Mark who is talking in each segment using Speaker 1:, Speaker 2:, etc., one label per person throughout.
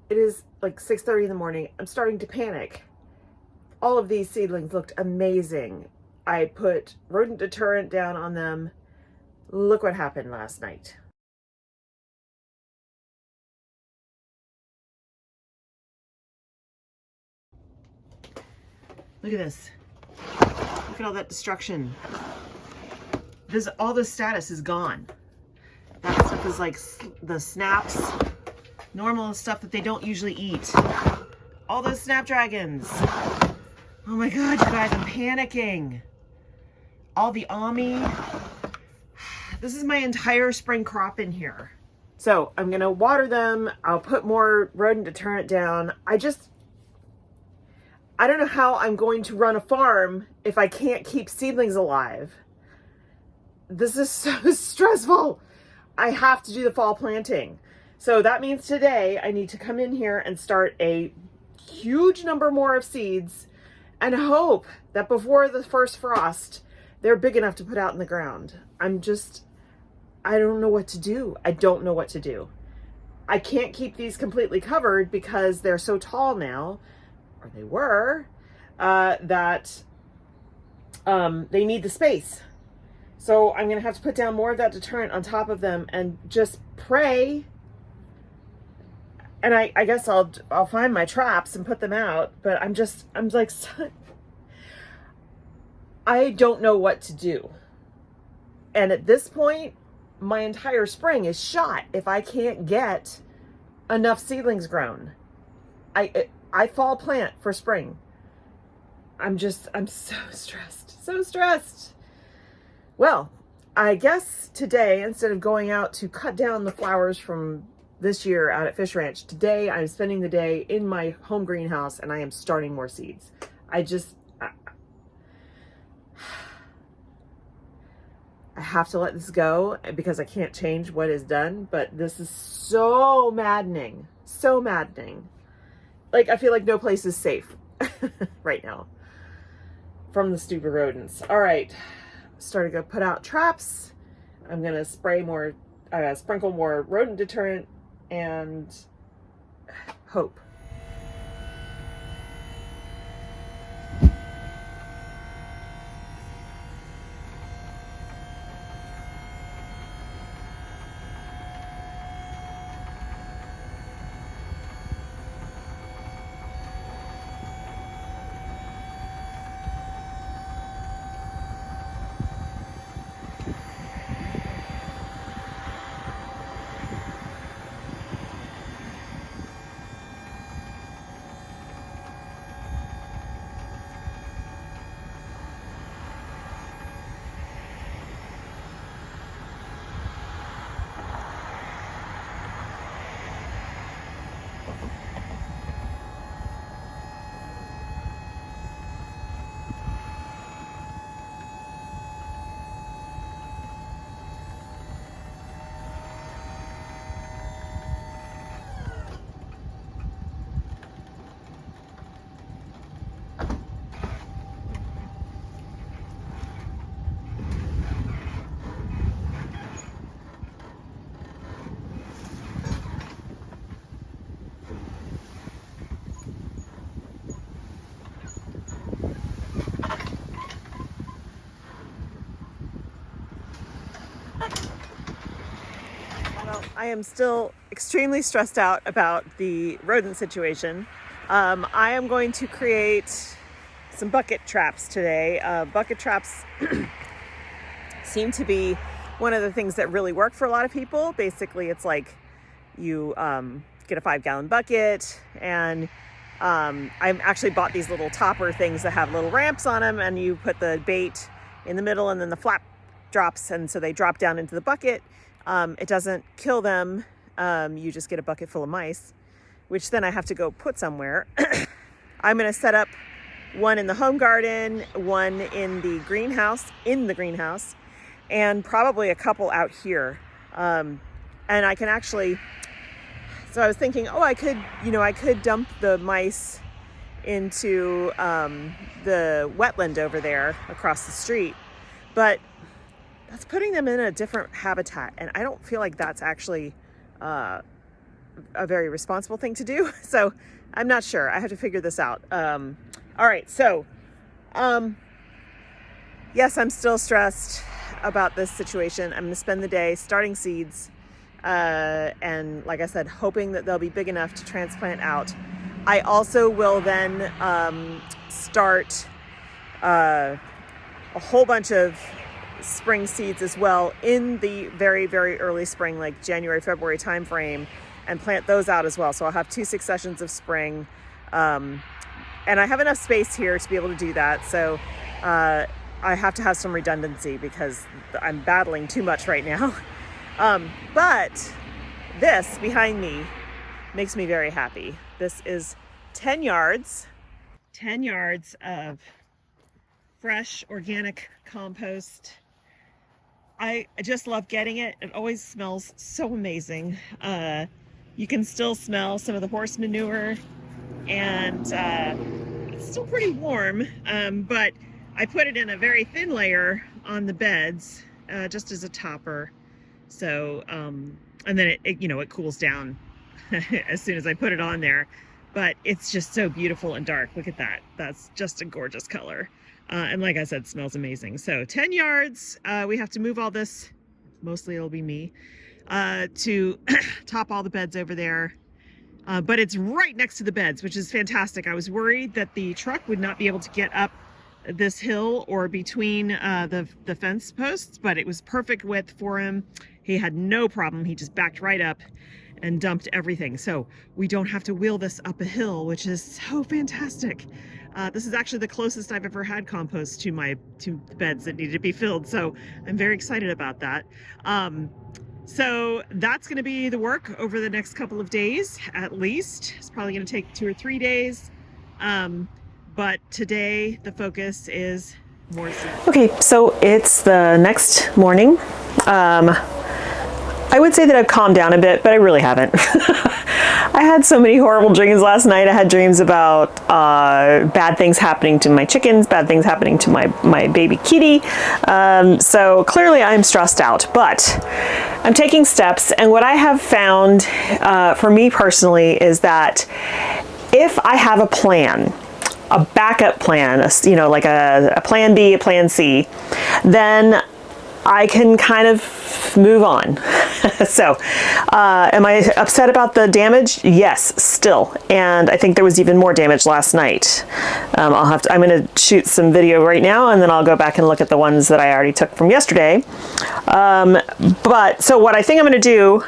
Speaker 1: It is like 6:30 in the morning. I'm starting to panic. All of these seedlings looked amazing. I put rodent deterrent down on them. Look what happened last night. Look at this. Look at all that destruction. All this status is gone. That stuff is like the snaps, normal stuff that they don't usually eat. All those snapdragons. Oh my God, you guys, I'm panicking. All the Ami. This is my entire spring crop in here. So I'm gonna water them. I'll put more rodent deterrent down. I don't know how I'm going to run a farm if I can't keep seedlings alive. This is so stressful. I have to do the fall planting. So that means today I need to come in here and start a huge number more of seeds and hope that before the first frost, they're big enough to put out in the ground. I don't know what to do. I don't know what to do. I can't keep these completely covered because they're so tall now, or they were, that they need the space. So I'm going to have to put down more of that deterrent on top of them and just pray. And I guess I'll find my traps and put them out, but I'm like, I don't know what to do. And at this point, my entire spring is shot if I can't get enough seedlings grown. I fall plant for spring. I'm so stressed. Well, I guess today, instead of going out to cut down the flowers from this year out at Fish Ranch, today I'm spending the day in my home greenhouse and I am starting more seeds. I have to let this go because I can't change what is done, but this is so maddening. So maddening. Like, I feel like no place is safe right now from the stupid rodents. All right. Starting to put out traps. I'm going to sprinkle more rodent deterrent and hope. I am still extremely stressed out about the rodent situation. I am going to create some bucket traps today. Bucket traps seem to be one of the things that really work for a lot of people. Basically, it's like you get a 5-gallon bucket, and I actually bought these little topper things that have little ramps on them, and you put the bait in the middle and then the flap drops, and so they drop down into the bucket. It doesn't kill them. You just get a bucket full of mice, which then I have to go put somewhere. I'm going to set up one in the home garden, one in the greenhouse, and probably a couple out here. And I can actually, so I was thinking, I could dump the mice into the wetland over there across the street, but that's putting them in a different habitat, and I don't feel like that's actually a very responsible thing to do. So I'm not sure. I have to figure this out. All right. So, yes, I'm still stressed about this situation. I'm going to spend the day starting seeds. And like I said, hoping that they'll be big enough to transplant out. I also will then start a whole bunch of spring seeds as well in the very, very early spring, like January, February timeframe, and plant those out as well. So I'll have 2 successions of spring. And I have enough space here to be able to do that. So I have to have some redundancy because I'm battling too much right now. But this behind me makes me very happy. This is 10 yards of fresh organic compost. I just love getting it. It always smells so amazing. You can still smell some of the horse manure, and it's still pretty warm, but I put it in a very thin layer on the beds, just as a topper. So, and then it cools down as soon as I put it on there, but it's just so beautiful and dark. Look at that. That's just a gorgeous color. And like I said, smells amazing. So 10 yards, we have to move all this, mostly it'll be me, to top all the beds over there. But it's right next to the beds, which is fantastic. I was worried that the truck would not be able to get up this hill or between the fence posts, but it was perfect width for him. He had no problem. He just backed right up and dumped everything. So we don't have to wheel this up a hill, which is so fantastic. This is actually the closest I've ever had compost to the beds that needed to be filled. So I'm very excited about that. So that's going to be the work over the next couple of days, at least. It's probably going to take 2 or 3 days. But today the focus is more seeds. Okay, so it's the next morning. I would say that I've calmed down a bit, but I really haven't. I had so many horrible dreams last night. I had dreams about bad things happening to my chickens, bad things happening to my baby kitty. So clearly I'm stressed out, but I'm taking steps. And what I have found for me personally is that if I have a plan, a backup plan, like a plan B, a plan C, then I can kind of move on. So, am I upset about the damage? Yes, still. And I think there was even more damage last night. I'm going to shoot some video right now, and then I'll go back and look at the ones that I already took from yesterday. But so what I think I'm going to do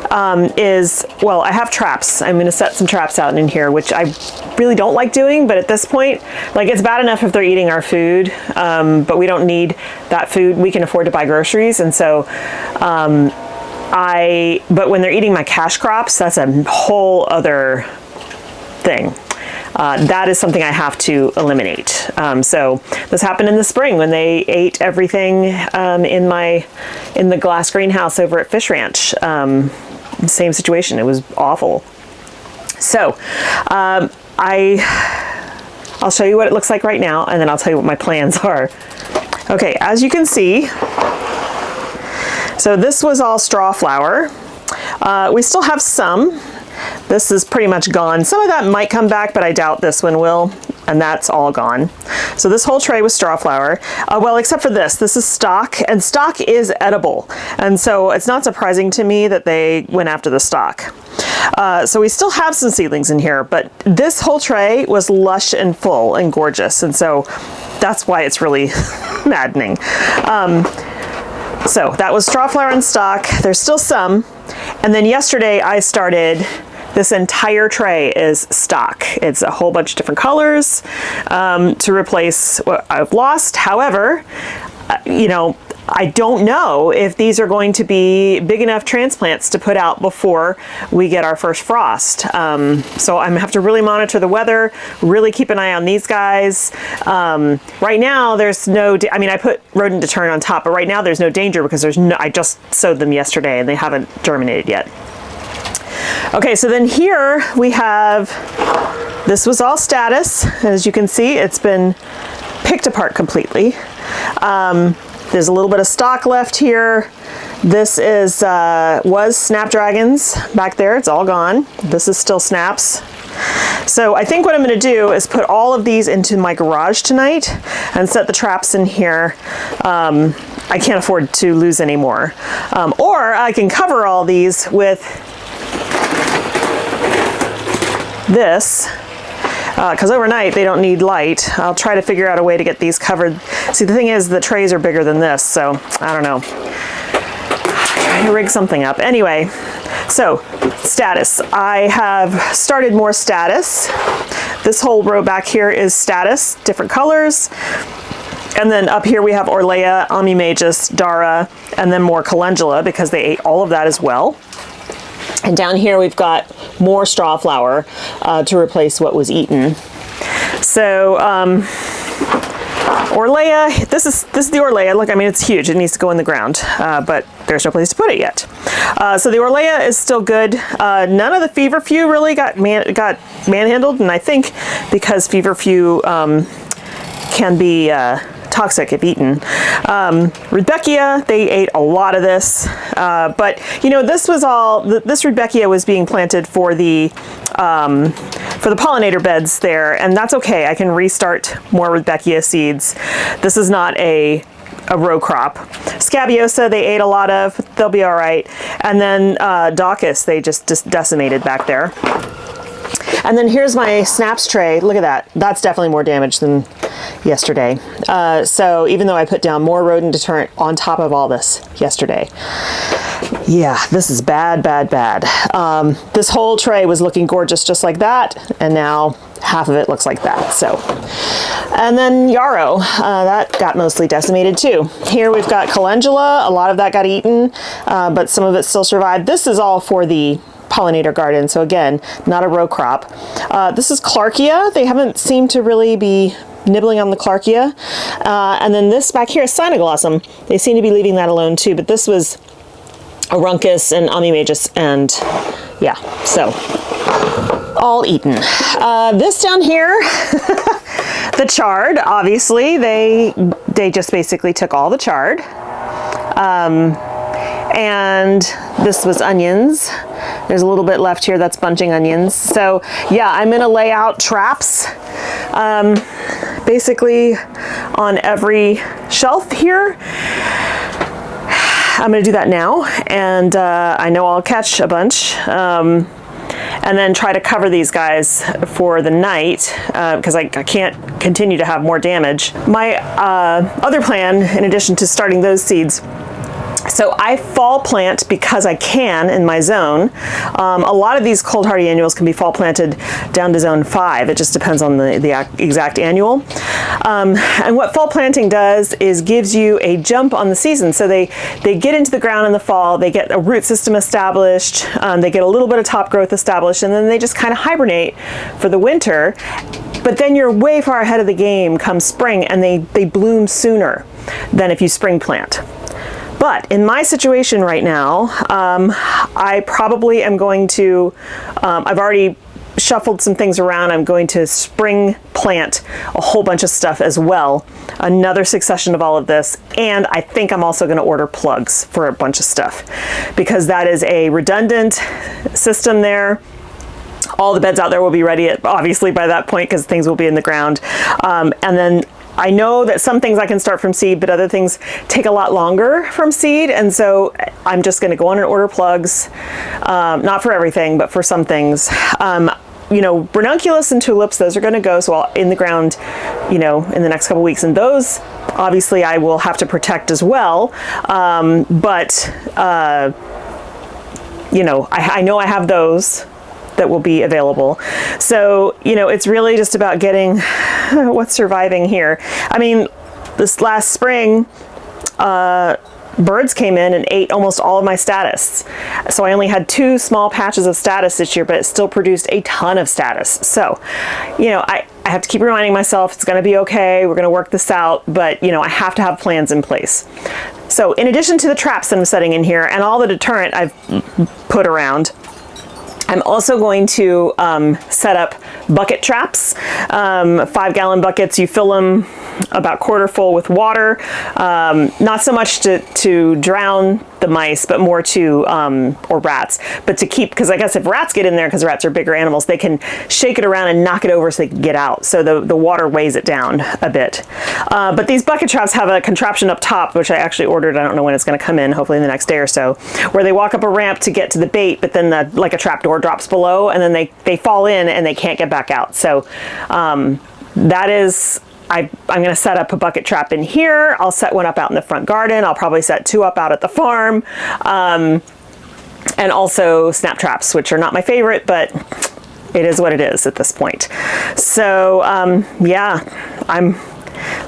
Speaker 1: well, I have traps. I'm going to set some traps out in here, which I really don't like doing, but at this point, like, it's bad enough if they're eating our food, but we don't need that food. We can afford to buy groceries, and so but when they're eating my cash crops, that's a whole other thing. That is something I have to eliminate. So this happened in the spring when they ate everything in the glass greenhouse over at Fish Ranch. Same situation. It was awful. So I'll show you what it looks like right now, and then I'll tell you what my plans are. Okay, as you can see, so this was all straw flour. We still have some. This is pretty much gone. Some of that might come back, but I doubt this one will, and that's all gone. So this whole tray was straw flour. Well, except for this. This is stock, and stock is edible. And so it's not surprising to me that they went after the stock. So we still have some seedlings in here, but this whole tray was lush and full and gorgeous, and so that's why it's really maddening. So that was straw flour and stock. There's still some. And then yesterday I started, this entire tray is stock. It's a whole bunch of different colors to replace what I've lost. However, I don't know if these are going to be big enough transplants to put out before we get our first frost. So I'm gonna have to really monitor the weather, really keep an eye on these guys. Right now there's no, I put rodent deterrent on top, but right now there's no danger because I just sowed them yesterday and they haven't germinated yet. Okay, so then here we have, this was all status. As you can see, it's been picked apart completely. There's a little bit of stock left here. This is was snapdragons back there. It's all gone. This is still snaps. So I think what I'm going to do is put all of these into my garage tonight and set the traps in here. I can't afford to lose any more. Or I can cover all these with this, because overnight they don't need light. I'll try to figure out a way to get these covered. See, the thing is the trays are bigger than this, so I don't know. Trying to rig something up. Anyway, so status. I have started more status. This whole row back here is status, different colors. And then up here we have Orlea, Amimagus, Dara, and then more Calendula because they ate all of that as well. And down here we've got more straw flower to replace what was eaten. So Orlea, this is the Orlea. Look, I mean, it's huge. It needs to go in the ground, but there's no place to put it yet. So the Orlea is still good. None of the feverfew really got manhandled, and I think because feverfew can be toxic if eaten. Rudbeckia, they ate a lot of this, but you know, this Rudbeckia was being planted for the pollinator beds there, and that's okay. I can restart more Rudbeckia seeds. This is not a row crop. Scabiosa, they ate a lot of. They'll be all right. And then Daucus, they just decimated back there. And then here's my snaps tray. Look at that. That's definitely more damage than yesterday. So even though I put down more rodent deterrent on top of all this yesterday, yeah, this is bad, bad, bad. This whole tray was looking gorgeous just like that, and now half of it looks like that. So, and then yarrow, that got mostly decimated too. Here we've got calendula. A lot of that got eaten, but some of it still survived. This is all for the pollinator garden, so again, not a row crop. This is Clarkia. They haven't seemed to really be nibbling on the Clarkia. And then this back here is Cynoglossom. They seem to be leaving that alone too, but this was Aruncus and Amimagus, and yeah, so all eaten. This down here, the chard, obviously, they just basically took all the chard. And this was onions. There's a little bit left here that's bunching onions. So yeah, I'm gonna lay out traps basically on every shelf here. I'm gonna do that now, and I know I'll catch a bunch. And then try to cover these guys for the night because I can't continue to have more damage. My other plan, in addition to starting those seeds, so I fall plant because I can in my zone. A lot of these cold hardy annuals can be fall planted down to zone 5. It just depends on the exact annual. And what fall planting does is gives you a jump on the season. So they get into the ground in the fall, they get a root system established, they get a little bit of top growth established, and then they just kind of hibernate for the winter. But then you're way far ahead of the game come spring, and they bloom sooner than if you spring plant. But in my situation right now, I probably am going to, I've already shuffled some things around. I'm going to spring plant a whole bunch of stuff as well. Another succession of all of this. And I think I'm also going to order plugs for a bunch of stuff because that is a redundant system there. All the beds out there will be ready, obviously, by that point because things will be in the ground. And then I know that some things I can start from seed, but other things take a lot longer from seed. And so I'm just going to go on and order plugs, not for everything, but for some things. You know, ranunculus and tulips, those are going to go in the ground, you know, in the next couple weeks. And those, obviously, I will have to protect as well. You know, I know I have those that will be available. So, you know, it's really just about getting what's surviving here. I mean, this last spring, birds came in and ate almost all of my status. So I only had 2 small patches of status this year, but it still produced a ton of status. So, you know, I have to keep reminding myself it's gonna be okay, we're gonna work this out, but you know, I have to have plans in place. So in addition to the traps that I'm setting in here and all the deterrent I've put around, I'm also going to set up bucket traps, 5-gallon buckets. You fill them about quarter full with water. Not so much to drown the mice, but more to, or rats, but to keep, because I guess if rats get in there, because rats are bigger animals, they can shake it around and knock it over so they can get out. So the water weighs it down a bit. But these bucket traps have a contraption up top, which I actually ordered. I don't know when it's going to come in, hopefully in the next day or so, where they walk up a ramp to get to the bait, but then like a trap door drops below, and then they fall in and they can't get back out. So that is, I'm going to set up a bucket trap in here. I'll set one up out in the front garden. I'll probably set 2 up out at the farm. And also snap traps, which are not my favorite, but it is what it is at this point. So yeah, I'm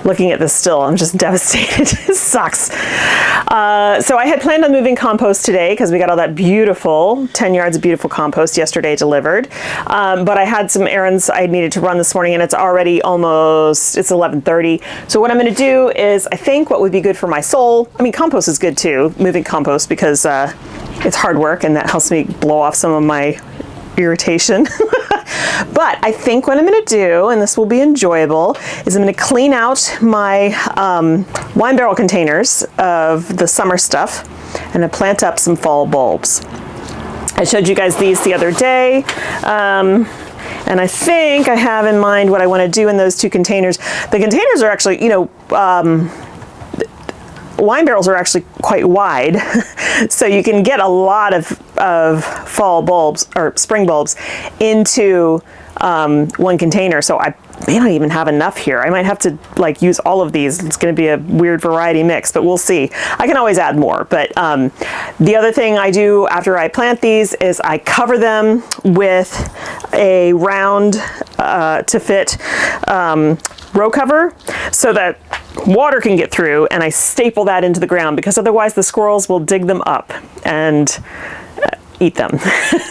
Speaker 1: looking at this still. I'm just devastated. It sucks. So I had planned on moving compost today because we got all that beautiful 10 yards of beautiful compost yesterday delivered. But I had some errands I needed to run this morning, and it's already almost, it's 11:30. So what I'm going to do is, I think what would be good for my soul, I mean, compost is good too, moving compost, because it's hard work and that helps me blow off some of my irritation. But I think what I'm going to do, and this will be enjoyable, is I'm going to clean out my wine barrel containers of the summer stuff and I plant up some fall bulbs. I showed you guys these the other day. And I think I have in mind what I want to do in those 2 containers. The containers are actually, you know, wine barrels are actually quite wide, so you can get a lot of fall bulbs or spring bulbs into one container. So I may not even have enough here. I might have to like use all of these. It's going to be a weird variety mix, but we'll see. I can always add more. But the other thing I do after I plant these is I cover them with a round to fit row cover so that water can get through, and I staple that into the ground, because otherwise the squirrels will dig them up and eat them.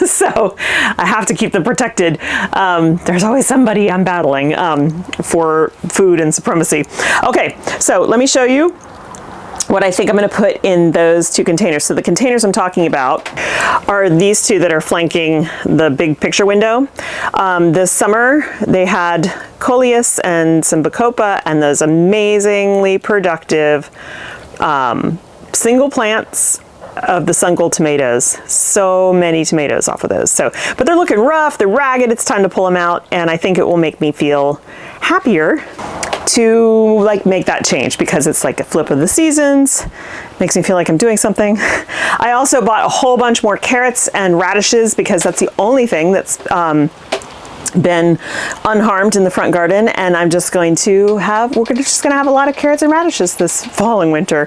Speaker 1: So I have to keep them protected. There's always somebody I'm battling for food and supremacy. Okay, so let me show you what I think I'm going to put in those 2 containers. So the containers I'm talking about are these 2 that are flanking the big picture window. This summer they had coleus and some bacopa and those amazingly productive single plants of the sun gold tomatoes. So many tomatoes off of those. So, but they're looking rough, they're ragged, it's time to pull them out, and I think it will make me feel happier to like make that change, because it's like a flip of the seasons. Makes me feel like I'm doing something. I also bought a whole bunch more carrots and radishes, because that's the only thing that's been unharmed in the front garden, and I'm just going to have, we're just going to have a lot of carrots and radishes this fall and winter.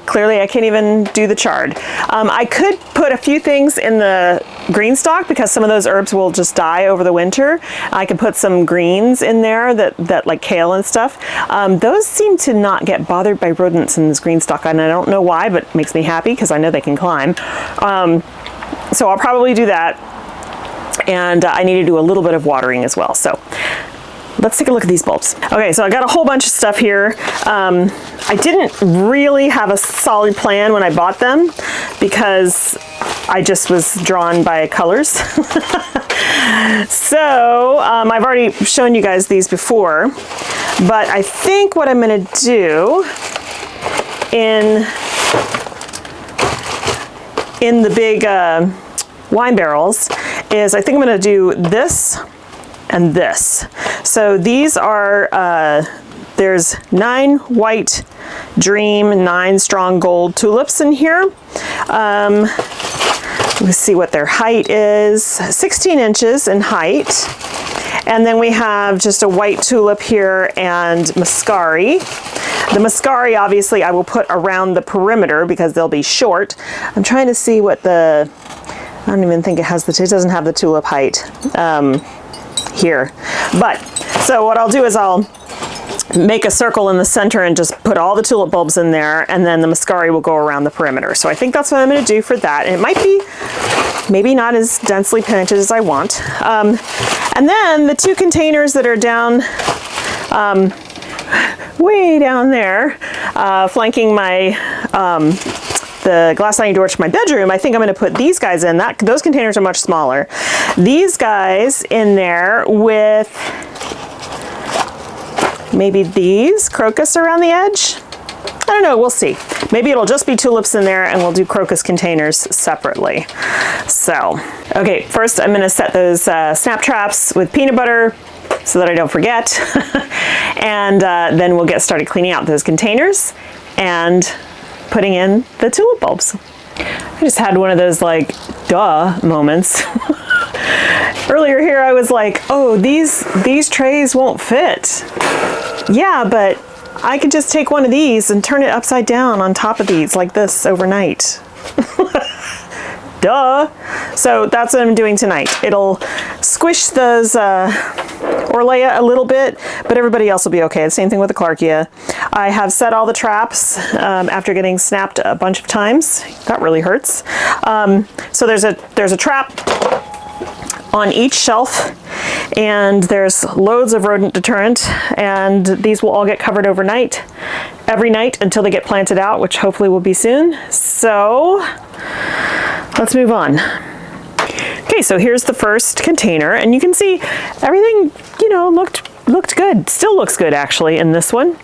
Speaker 1: Clearly I can't even do the chard. I could put a few things in the green stock, because some of those herbs will just die over the winter. I could put some greens in there that like kale and stuff. Those seem to not get bothered by rodents in this green stock, and I don't know why, but it makes me happy because I know they can climb. So I'll probably do that. And I need to do a little bit of watering as well. So let's take a look at these bulbs. Okay, so I got a whole bunch of stuff here. I didn't really have a solid plan when I bought them, because I just was drawn by colors. So I've already shown you guys these before, but I think what I'm going to do in the big wine barrels is, I think I'm going to do this and this. So these are, there's 9 white dream, 9 strong gold tulips in here. Let's see what their height is. 16 inches in height. And then we have just a white tulip here and muscari. The muscari, obviously, I will put around the perimeter because they'll be short. I'm trying to see what the, I don't even think it has it doesn't have the tulip height here. But, so what I'll do is I'll make a circle in the center and just put all the tulip bulbs in there, and then the muscari will go around the perimeter. So I think that's what I'm going to do for that. And it might be maybe not as densely planted as I want. And then the 2 containers that are down, way down there, flanking my the glass sliding door to my bedroom, I think I'm going to put these guys in. Those containers are much smaller. These guys in there with maybe these crocus around the edge. I don't know, we'll see. Maybe it'll just be tulips in there and we'll do crocus containers separately. So, okay, first I'm gonna set those snap traps with peanut butter so that I don't forget. And then we'll get started cleaning out those containers and putting in the tulip bulbs. I just had one of those like, duh moments. Earlier here I was like, oh, these trays won't fit. Yeah, but I could just take one of these and turn it upside down on top of these like this overnight. Duh. So that's what I'm doing tonight. It'll squish those Orlea a little bit, but everybody else will be okay. The same thing with the Clarkia. I have set all the traps after getting snapped a bunch of times. That really hurts. So there's a trap on each shelf, and there's loads of rodent deterrent, and these will all get covered overnight, every night until they get planted out, which hopefully will be soon. So let's move on. Okay, so here's the first container, and you can see everything, you know, looked good. Still looks good actually in this one.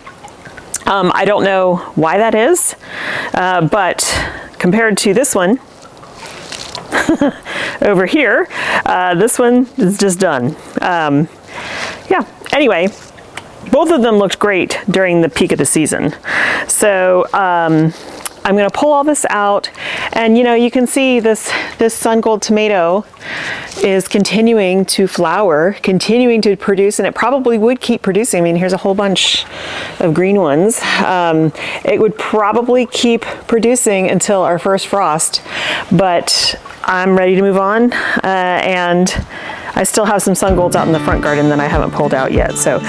Speaker 1: I don't know why that is, but compared to this one over here, this one is just done. Yeah, anyway, both of them looked great during the peak of the season. So I'm gonna pull all this out, and you know, you can see this sun gold tomato is continuing to flower, continuing to produce, and it probably would keep producing. I mean, here's a whole bunch of green ones. It would probably keep producing until our first frost, but I'm ready to move on, and I still have some sun golds out in the front garden that I haven't pulled out yet. So.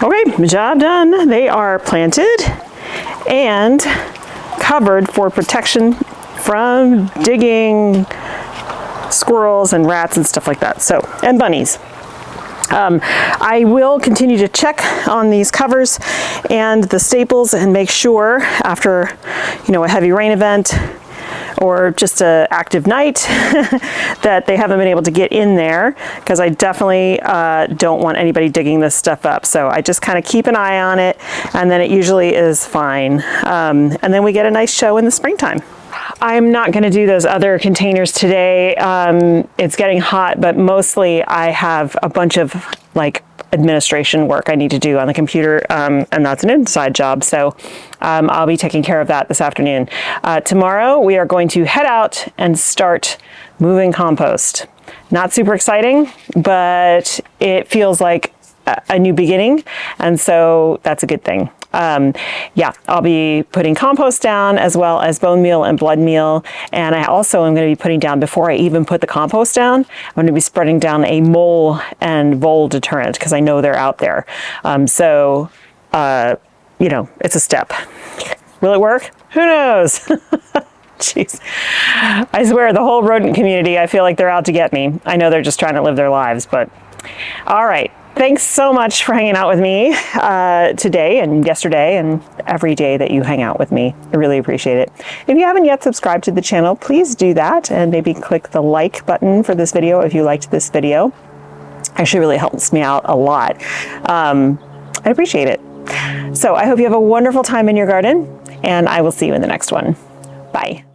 Speaker 1: Okay, job done. They are planted and covered for protection from digging, squirrels and rats and stuff like that. So, and bunnies. I will continue to check on these covers and the staples and make sure after, a heavy rain event or just an active night that they haven't been able to get in there, because I definitely don't want anybody digging this stuff up. So I just kind of keep an eye on it, and then it usually is fine. And then we get a nice show in the springtime. I'm not going to do those other containers today. It's getting hot, but mostly I have a bunch of administration work I need to do on the computer, and that's an inside job. So I'll be taking care of that this afternoon. Tomorrow we are going to head out and start moving compost. Not super exciting, but it feels like a new beginning, and so that's a good thing. I'll be putting compost down as well as bone meal and blood meal. And I also am going to be putting down, before I even put the compost down, I'm going to be spreading down a mole and vole deterrent, because I know they're out there. It's a step. Will it work? Who knows? Jeez. I swear, the whole rodent community, I feel like they're out to get me. I know they're just trying to live their lives, but all right. Thanks so much for hanging out with me today and yesterday and every day that you hang out with me. I really appreciate it. If you haven't yet subscribed to the channel, please do that, and maybe click the like button for this video if you liked this video. Actually really helps me out a lot. I appreciate it. So I hope you have a wonderful time in your garden, and I will see you in the next one. Bye.